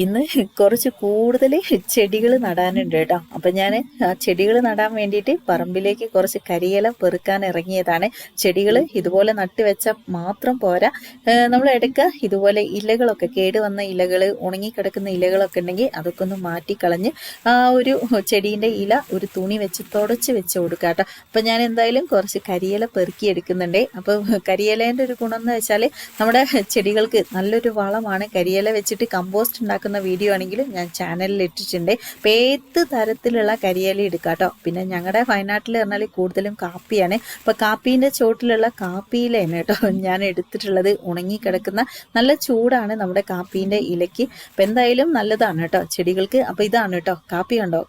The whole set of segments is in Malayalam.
ഇന്ന് കുറച്ച് കൂടുതൽ ചെടികൾ നടാനുണ്ട് കേട്ടോ. അപ്പം ഞാൻ ആ ചെടികൾ നടാൻ വേണ്ടിയിട്ട് പറമ്പിലേക്ക് കുറച്ച് കരിയില പെറുക്കാൻ ഇറങ്ങിയതാണ്. ചെടികൾ ഇതുപോലെ നട്ടുവെച്ചാൽ മാത്രം പോരാ, നമ്മൾ ഇടയ്ക്ക് ഇതുപോലെ ഇലകളൊക്കെ കേടുവന്ന ഇലകൾ, ഉണങ്ങിക്കിടക്കുന്ന ഇലകളൊക്കെ ഉണ്ടെങ്കിൽ അതൊക്കെ ഒന്ന് മാറ്റിക്കളഞ്ഞ് ആ ഒരു ചെടീൻ്റെ ഇല ഒരു തുണി വെച്ച് തുടച്ച് വെച്ച് കൊടുക്കുക കേട്ടോ. അപ്പം ഞാൻ എന്തായാലും കുറച്ച് കരിയില പെറുക്കി എടുക്കുന്നുണ്ട്. അപ്പോൾ കരിയിലേൻ്റെ ഒരു ഗുണം എന്ന് വെച്ചാൽ നമ്മുടെ ചെടികൾക്ക് നല്ലൊരു വളമാണ്. കരിയില വെച്ചിട്ട് കമ്പോസ്റ്റ് ഉണ്ടാക്കുന്ന വീഡിയോ ആണെങ്കിൽ ഞാൻ ചാനലിൽ ഇട്ടിട്ടുണ്ട്. അപ്പോൾ ഏത് തരത്തിലുള്ള കരിയില എടുക്കാം കേട്ടോ. പിന്നെ ഞങ്ങളുടെ വയനാട്ടിൽ പറഞ്ഞാൽ കൂടുതലും കാപ്പിയാണ്. അപ്പോൾ കാപ്പീൻ്റെ ചോട്ടിലുള്ള കാപ്പിയിലാണ് കേട്ടോ ഞാൻ എടുത്തിട്ടുള്ളത്. ഉണങ്ങിക്കിടക്കുന്ന നല്ല ചൂടാണ് നമ്മുടെ കാപ്പീൻ്റെ ഇലയ്ക്ക്. അപ്പം എന്തായാലും നല്ലതാണ് കേട്ടോ ചെടികൾക്ക്. അപ്പോൾ ഇതാണ് കേട്ടോ കാപ്പി. കണ്ടോ,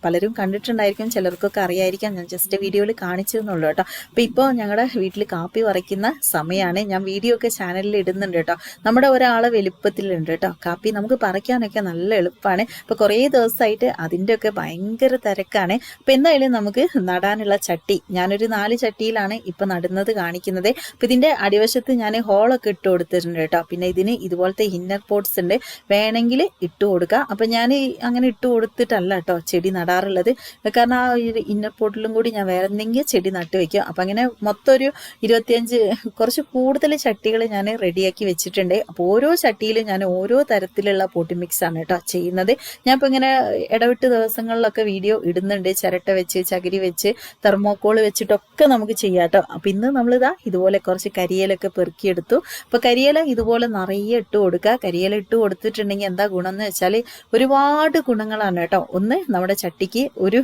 പലരും കണ്ടിട്ടുണ്ടായിരിക്കും, ചിലർക്കൊക്കെ അറിയായിരിക്കാം. ഞാൻ ജസ്റ്റ് വീഡിയോയിൽ കാണിച്ചു എന്നുള്ളൂ കേട്ടോ. അപ്പോൾ ഇപ്പോൾ ഞങ്ങളുടെ വീട്ടിൽ കാപ്പി പറിക്കുന്ന സമയമാണ്. ഞാൻ വീഡിയോ ഒക്കെ ചാനലിൽ ഇടുന്നുണ്ട് കേട്ടോ. നമ്മുടെ ഒരാളെ വലുപ്പത്തിലുണ്ട് കേട്ടോ കാപ്പി. നമുക്ക് പറിക്കാനൊക്കെ നല്ല എളുപ്പമാണ്. അപ്പോൾ കുറേ ദിവസമായിട്ട് അതിൻ്റെയൊക്കെ ഭയങ്കര തിരക്കാണ്. അപ്പോൾ എന്തായാലും നമുക്ക് നടാനുള്ള ചട്ടി, ഞാനൊരു 4 ചട്ടിയിലാണ് ഇപ്പം നടുന്നത് കാണിക്കുന്നത്. അപ്പോൾ ഇതിൻ്റെ അടിവശത്ത് ഞാൻ ഹോളൊക്കെ ഇട്ട് കൊടുത്തിട്ടുണ്ട് കേട്ടോ. പിന്നെ ഇതിന് ഇതുപോലത്തെ ഇന്നർ പോട്ട്സ് ഉണ്ട്, വേണമെങ്കിൽ ഇട്ട് കൊടുക്കുക. അപ്പം ഞാൻ അങ്ങനെ ഇട്ട് കൊടുത്തിട്ടല്ല കേട്ടോ ചെടി നടാറുള്ളത്. കാരണം ആ ഒരു ഇന്നർ പോട്ടിലും കൂടി ഞാൻ വേറെ എന്തെങ്കിലും ചെടി നട്ട് വയ്ക്കും. അപ്പം അങ്ങനെ മൊത്തം ഒരു 25 കുറച്ച് കൂടുതൽ ചട്ടികൾ ഞാൻ റെഡിയാക്കി വെച്ചിട്ടുണ്ട്. അപ്പോൾ ഓരോ ചട്ടിയിലും ഞാൻ ഓരോ തരത്തിലുള്ള പോട്ടി മിക്സ് ആണ് കേട്ടോ ചെയ്യുന്നത്. ഞാൻ ഇപ്പോൾ ഇങ്ങനെ ഇടവിട്ട് ദിവസങ്ങളിലൊക്കെ വീഡിയോ ഇടുന്നുണ്ട്. ചിരട്ട വെച്ച്, ചകിരി വെച്ച്, തെർമോക്കോൾ വെച്ചിട്ടൊക്കെ നമുക്ക് ചെയ്യാം കേട്ടോ. അപ്പം ഇന്ന് നമ്മളിതാ ഇതുപോലെ കുറച്ച് കരിയിലൊക്കെ പെറുക്കിയെടുത്തു. അപ്പോൾ കരിയില ഇതുപോലെ നിറയെ ഇട്ട് കൊടുക്കുക. കരിയില ഇട്ട് കൊടുത്തിട്ടുണ്ടെങ്കിൽ എന്താ ഗുണം എന്ന് വെച്ചാൽ ഒരുപാട് ഗുണങ്ങളാണ് കേട്ടോ. ഒന്ന്, നമ്മുടെ ചട്ടിക്ക് ഒരു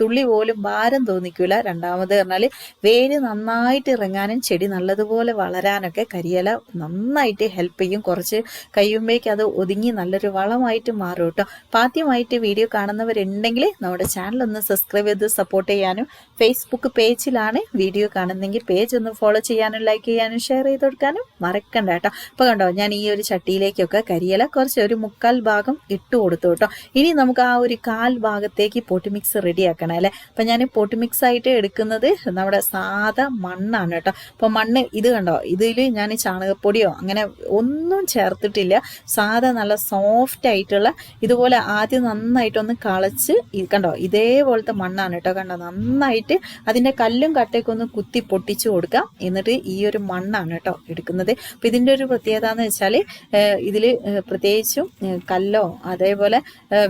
തുള്ളി പോലും ഭാരം തോന്നിക്കില്ല. രണ്ടാമത് പറഞ്ഞാൽ വേര് നന്നായിട്ട് ഇറങ്ങാനും ചെടി നല്ലതുപോലെ വളരാനൊക്കെ കരിയില നന്നായിട്ട് ഹെൽപ്പ് ചെയ്യും. കുറച്ച് കഴിയുമ്പോഴേക്ക് അത് ഒതുങ്ങി നല്ലൊരു വളമായിട്ട് മാറും കേട്ടോ. അപ്പോൾ ആദ്യമായിട്ട് വീഡിയോ കാണുന്നവരുണ്ടെങ്കിൽ നമ്മുടെ ചാനൽ ഒന്ന് സബ്സ്ക്രൈബ് ചെയ്ത് സപ്പോർട്ട് ചെയ്യാനും, ഫേസ്ബുക്ക് പേജിലാണ് വീഡിയോ കാണുന്നെങ്കിൽ പേജ് ഒന്ന് ഫോളോ ചെയ്യാനും ലൈക്ക് ചെയ്യാനും ഷെയർ ചെയ്ത് കൊടുക്കാനും മറക്കണ്ട കേട്ടോ. അപ്പോൾ കണ്ടോ, ഞാൻ ഈ ഒരു ചട്ടിയിലേക്കൊക്കെ കരിയില കുറച്ച് ഒരു 1/4 ഭാഗം ഇട്ട് കൊടുത്തു കേട്ടോ. ഇനി നമുക്ക് ആ ഒരു 1/4 ഭാഗത്തേക്ക് പോട്ടി മിക്സ് റെഡിയാക്കണം അല്ലേ. അപ്പം ഞാൻ പോട്ടി മിക്സ് ആയിട്ട് എടുക്കുന്നത് നമ്മുടെ സാധാ മണ്ണാണ് കേട്ടോ. അപ്പോൾ മണ്ണ് ഇത് കണ്ടോ, ഇതിൽ ഞാൻ ചാണകപ്പൊടിയോ അങ്ങനെ ഒന്നും ചേർത്തിട്ടില്ല. സാധാ നല്ല സോഫ്റ്റ് ആയിട്ടുള്ള ഇതുപോലെ ആദ്യം നന്നായിട്ടൊന്ന് കളച്ച് കണ്ടോ ഇതേപോലത്തെ മണ്ണാണ് കേട്ടോ. കണ്ടോ, നന്നായിട്ട് അതിൻ്റെ കല്ലും കട്ടയൊക്കെ ഒന്ന് കുത്തി പൊട്ടിച്ചു കൊടുക്കാം. എന്നിട്ട് ഈ ഒരു മണ്ണാണ് കേട്ടോ എടുക്കുന്നത്. അപ്പോൾ ഇതിൻ്റെ ഒരു പ്രത്യേകത എന്ന് വെച്ചാൽ ഇതിൽ പ്രത്യേകിച്ചും കല്ലോ അതേപോലെ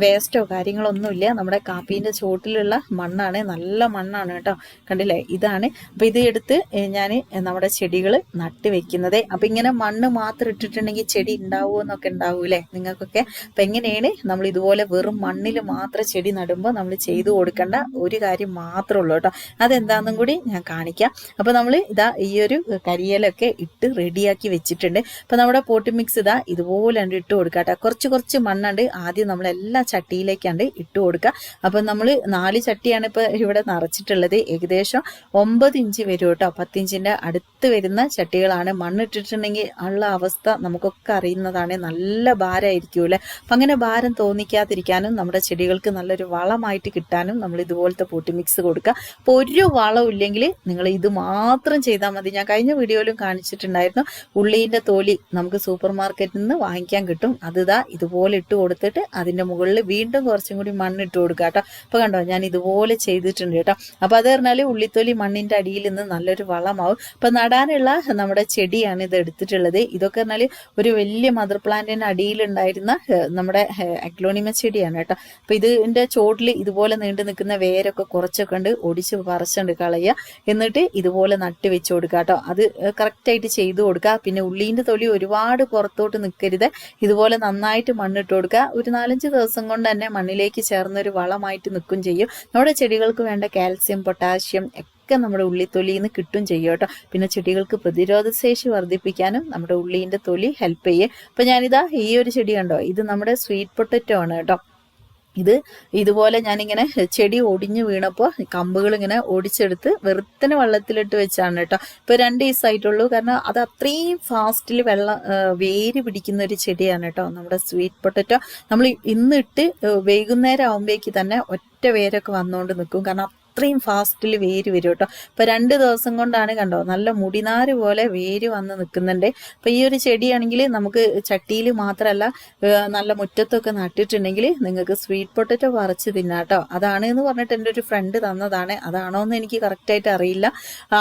വേസ്റ്റോ കാര്യങ്ങളൊന്നുമില്ല. നമ്മുടെ കാപ്പീൻ്റെ ചോട്ടിലുള്ള മണ്ണാണ്, നല്ല മണ്ണാണ് കേട്ടോ. കണ്ടില്ലേ, ഇതാണ്. അപ്പോൾ ഇത് എടുത്ത് ഞാൻ നമ്മുടെ ചെടികൾ നട്ട് വെക്കുന്നത്. അപ്പം ഇങ്ങനെ മണ്ണ് മാത്രം ഇട്ടിട്ടുണ്ടെങ്കിൽ ചെടി ഉണ്ടാവുമോ എന്നൊക്കെ ഉണ്ടാവൂലേ നിങ്ങൾക്കൊക്കെ. അപ്പം എങ്ങനെയാണ് നമ്മൾ ഇതുപോലെ വെറും മണ്ണിൽ മാത്രം ചെടി നടുമ്പോൾ നമ്മൾ ചെയ്തു കൊടുക്കേണ്ട ഒരു കാര്യം മാത്രമേ ഉള്ളൂ കേട്ടോ. അതെന്താണെന്നും കൂടി ഞാൻ കാണിക്കാം. അപ്പോൾ നമ്മൾ ഇതാ ഈ ഒരു കരിയിലൊക്കെ ഇട്ട് റെഡിയാക്കി വെച്ചിട്ടുണ്ട്. അപ്പോൾ നമ്മുടെ പോട്ടി മിക്സ് ഇതാ ഇതുപോലെ ഇട്ട് കൊടുക്കുക കേട്ടോ. കുറച്ച് മണ്ണുണ്ട് ആദ്യം നമ്മൾ എല്ലാ ചട്ടിയിലേക്കാണ്ട് ഇട്ട് കൊടുക്കുക. അപ്പം നമ്മൾ 4 ചട്ടിയാണ് ഇപ്പോൾ ഇവിടെ നിറച്ചിട്ടുള്ളത്. ഏകദേശം 9 ഇഞ്ച് വരും കേട്ടോ. 10 ഇഞ്ചിൻ്റെ അടുത്ത് വരുന്ന ചട്ടികളാണ്. മണ്ണിട്ടിട്ടുണ്ടെങ്കിൽ ഉള്ള അവസ്ഥ നമുക്കൊക്കെ അറിയുന്നതാണ്. നല്ല ഭാരമായിരിക്കുമല്ലേ. അപ്പം അങ്ങനെ ഭാരം തോന്നിക്കാതിരിക്കാനും നമ്മുടെ ചെടികൾക്ക് നല്ലൊരു വളമായിട്ട് കിട്ടാനും നമ്മൾ ഇതുപോലത്തെ പോട്ടി മിക്സ് കൊടുക്കുക. അപ്പോൾ ഒരു വളവും ഇല്ലെങ്കിൽ നിങ്ങൾ ഇത് മാത്രം ചെയ്താൽ മതി. ഞാൻ കഴിഞ്ഞ വീഡിയോയിലും കാണിച്ചിട്ടുണ്ടായിരുന്നു. ഉള്ളീൻ്റെ തോലി നമുക്ക് സൂപ്പർ മാർക്കറ്റിൽ നിന്ന് വാങ്ങിക്കാൻ കിട്ടും. അതിതാ ഇതുപോലെ ഇട്ട് കൊടുത്തിട്ട് അതിൻ്റെ മുകളിൽ വീണ്ടും കുറച്ചും കൂടി മണ്ണിട്ട് കൊടുക്കുക കേട്ടോ. അപ്പോൾ കണ്ടോ, ഞാൻ ഇതുപോലെ ചെയ്തിട്ടുണ്ട് കേട്ടോ. അപ്പോൾ അത് പറഞ്ഞാൽ ഉള്ളിത്തൊലി മണ്ണിൻ്റെ അടിയിൽ നിന്ന് നല്ലൊരു വളമാവും. അപ്പോൾ നടാനുള്ള നമ്മുടെ ചെടിയാണ് ഇത് എടുത്തിട്ടുള്ളത്. ഇതൊക്കെ പറഞ്ഞാൽ ഒരു വലിയ മദർ പ്ലാന്റിൻ്റെ അടിയിലുണ്ടായിരുന്ന നമ്മുടെ അഗ്ലോണിമ ചെടിയാണ് കേട്ടോ. അപ്പോൾ ഇതിൻ്റെ ചോട്ടിൽ ഇതുപോലെ നീണ്ടു നിൽക്കുന്ന വേരൊക്കെ കുറച്ചൊക്കെ ഉണ്ട് ഒടിച്ച് പറിച്ചുകൊണ്ട് കളയുക. എന്നിട്ട് ഇതുപോലെ നട്ട് വെച്ച് കൊടുക്കുക കേട്ടോ. അത് കറക്റ്റായിട്ട് ചെയ്തു കൊടുക്കുക. പിന്നെ ഉള്ളീൻ്റെ തൊലി ഒരുപാട് പുറത്തോട്ട് നിൽക്കരുത്. ഇതുപോലെ നന്നായിട്ട് മണ്ണിട്ട് കൊടുക്കുക. ഒരു 4-5 ദിവസം കൊണ്ട് തന്നെ മണ്ണിലേക്ക് ചേർന്നൊരു വളമായിട്ട് നിൽക്കും ചെയ്യും. നമ്മുടെ ചെടികൾക്ക് വേണ്ട കാൽസ്യം, പൊട്ടാഷ്യം ഒക്കെ നമ്മുടെ ഉള്ളിത്തൊലിയിൽ നിന്ന് കിട്ടും ചെയ്യും കേട്ടോ. പിന്നെ ചെടികൾക്ക് പ്രതിരോധ ശേഷി വർദ്ധിപ്പിക്കാനും നമ്മുടെ ഉള്ളീൻ്റെ തൊലി ഹെൽപ്പ് ചെയ്യും. അപ്പം ഞാനിതാ ഈ ഒരു ചെടി കണ്ടോ, ഇത് നമ്മുടെ സ്വീറ്റ് പൊട്ടറ്റോ ആണ് കേട്ടോ. ഇതുപോലെ ഞാനിങ്ങനെ ചെടി ഒടിഞ്ഞു വീണപ്പോൾ കമ്പുകൾ ഇങ്ങനെ ഒടിച്ചെടുത്ത് വെറുതെ വെള്ളത്തിലിട്ട് വെച്ചാണ് കേട്ടോ. ഇപ്പോൾ 2 ദിവസമായിട്ടുള്ളൂ. കാരണം അത് അത്രയും ഫാസ്റ്റിൽ വേര് പിടിക്കുന്ന ഒരു ചെടിയാണ് കേട്ടോ നമ്മുടെ സ്വീറ്റ് പൊട്ടറ്റോ. നമ്മൾ ഇന്നിട്ട് വൈകുന്നേരം ആകുമ്പോഴേക്ക് തന്നെ ഒറ്റ വേരൊക്കെ വന്നുകൊണ്ട് നിൽക്കും. കാരണം അത്രയും ഫാസ്റ്റിൽ വേര് വരും കേട്ടോ. ഇപ്പം 2 ദിവസം കൊണ്ടാണ് കണ്ടോ നല്ല മുടിനാര് പോലെ വേര് വന്ന് നിൽക്കുന്നുണ്ട്. അപ്പം ഈ ഒരു ചെടിയാണെങ്കിൽ നമുക്ക് ചട്ടിയിൽ മാത്രമല്ല നല്ല മുറ്റത്തൊക്കെ നട്ടിട്ടുണ്ടെങ്കിൽ നിങ്ങൾക്ക് സ്വീറ്റ് പൊട്ടറ്റോ പറിച്ച് തിന്നാം കേട്ടോ. അതാണ് എന്ന് പറഞ്ഞിട്ട് എൻ്റെ ഒരു ഫ്രണ്ട് തന്നതാണ്. അതാണോ എന്ന് എനിക്ക് കറക്റ്റായിട്ട് അറിയില്ല.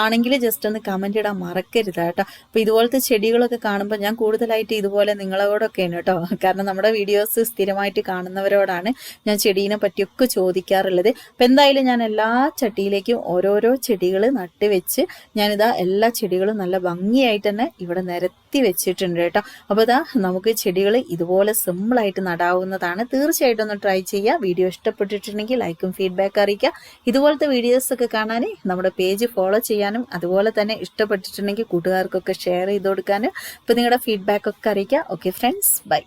ആണെങ്കിൽ ജസ്റ്റ് ഒന്ന് കമൻറ്റ് ഇടാൻ മറക്കരുത് കേട്ടോ. അപ്പോൾ ഇതുപോലത്തെ ചെടികളൊക്കെ കാണുമ്പോൾ ഞാൻ കൂടുതലായിട്ട് ഇതുപോലെ നിങ്ങളോടൊക്കെയാണ് കേട്ടോ, കാരണം നമ്മുടെ വീഡിയോസ് സ്ഥിരമായിട്ട് കാണുന്നവരോടാണ് ഞാൻ ചെടീനെ പറ്റിയൊക്കെ ചോദിക്കാറുള്ളത്. അപ്പം എന്തായാലും ഞാൻ എല്ലാ ചട്ടിയിലേക്കും ഓരോരോ ചെടികൾ നട്ട് വെച്ച് ഞാനിതാ എല്ലാ ചെടികളും നല്ല ഭംഗിയായിട്ട് തന്നെ ഇവിടെ നിരത്തി വെച്ചിട്ടുണ്ട് കേട്ടോ. അപ്പോൾ ഇതാ നമുക്ക് ചെടികൾ ഇതുപോലെ സിമ്പിളായിട്ട് നടാവുന്നതാണ്. തീർച്ചയായിട്ടും ഒന്ന് ട്രൈ ചെയ്യുക. വീഡിയോ ഇഷ്ടപ്പെട്ടിട്ടുണ്ടെങ്കിൽ ലൈക്കും ഫീഡ്ബാക്ക് അറിയിക്കുക. ഇതുപോലത്തെ വീഡിയോസൊക്കെ കാണാൻ നമ്മുടെ പേജ് ഫോളോ ചെയ്യാനും അതുപോലെ തന്നെ ഇഷ്ടപ്പെട്ടിട്ടുണ്ടെങ്കിൽ കൂട്ടുകാർക്കൊക്കെ ഷെയർ ചെയ്ത് കൊടുക്കാനും. അപ്പോൾ നിങ്ങളുടെ ഫീഡ്ബാക്ക് ഒക്കെ അറിയിക്കുക. Okay friends, by.